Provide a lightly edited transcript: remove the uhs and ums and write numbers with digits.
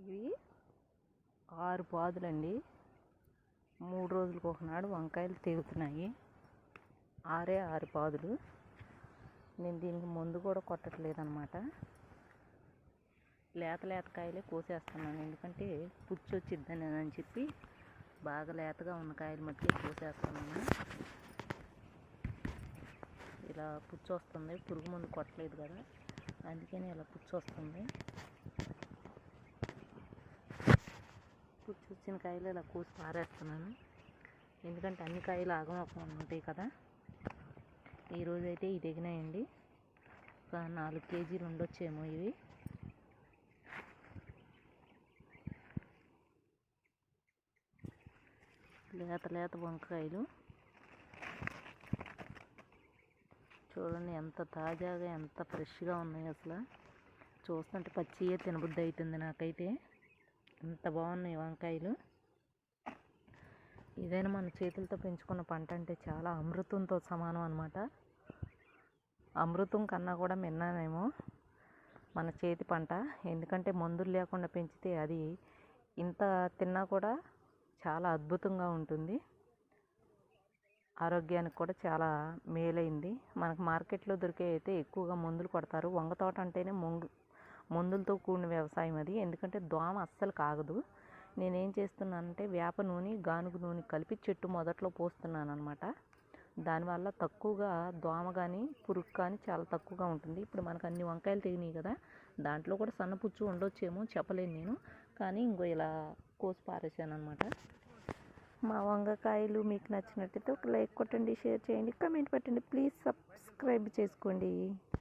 ఇవి 6 పాదులండి. 3 రోజులకు ఒకనాడు వంకాయలు తెగుతున్నాయి. 6 పాదులు. నేను దీనికి మందు కూడా కొట్టట్లేదన్నమాట. లేత కాయలే కోసేస్తున్నాను, ఎందుకంటే పుచ్చు వచ్చిద్దని అని చెప్పి బాగా లేతగా ఉన్న కాయలు మట్టి కోసేస్తున్నాను. ఇలా పుచ్చు వస్తుంది, పురుగు మందు కొట్టలేదు కదా, అందుకని ఇలా పుచ్చు వస్తుంది. పుచ్చు వచ్చిన కాయలు ఇలా కోసి పారేస్తున్నాను, ఎందుకంటే అన్ని కాయలు ఆగమొకం ఉంటాయి కదా. ఈరోజు అయితే ఇది ఎగినాయండి. ఒక 4 కేజీలు ఉండొచ్చేమో ఇవి. లేత వంకాయలు చూడండి, ఎంత తాజాగా ఎంత ఫ్రెష్గా ఉన్నాయి. అసలు చూస్తుంటే పచ్చియే తినబుద్ధి అవుతుంది నాకైతే. ఎంత బాగున్నాయి వంకాయలు. ఇదైనా మన చేతులతో పెంచుకున్న పంట అంటే చాలా అమృతంతో సమానం అన్నమాట. అమృతం కన్నా కూడా మిన్నానేమో మన చేతి పంట. ఎందుకంటే మందులు లేకుండా పెంచితే అది ఇంత తిన్నా కూడా చాలా అద్భుతంగా ఉంటుంది. ఆరోగ్యానికి కూడా చాలా మేలైంది. మనకు మార్కెట్లో దొరికే అయితే ఎక్కువగా మందులు కొడతారు. వంగ తోట అంటేనే మందులతో కూడిన వ్యవసాయం అది. ఎందుకంటే దోమ అస్సలు కాగదు. నేనేం చేస్తున్నానంటే వేప నూనె, గానుగ నూనె కలిపి చెట్టు మొదట్లో పోస్తున్నాను అనమాట. దానివల్ల తక్కువగా దోమ కానీ పురుగు కానీ చాలా తక్కువగా ఉంటుంది. ఇప్పుడు మనకు అన్ని వంకాయలు తెగినాయి కదా, దాంట్లో కూడా సన్నపుచ్చు ఉండొచ్చేమో చెప్పలేను నేను, కానీ ఇంకో ఇలా కోసి పారేసాను అనమాట. మా వంగకాయలు మీకు నచ్చినట్టయితే ఒక లైక్ కొట్టండి, షేర్ చేయండి, కామెంట్ పెట్టండి. ప్లీజ్ సబ్స్క్రైబ్ చేసుకోండి.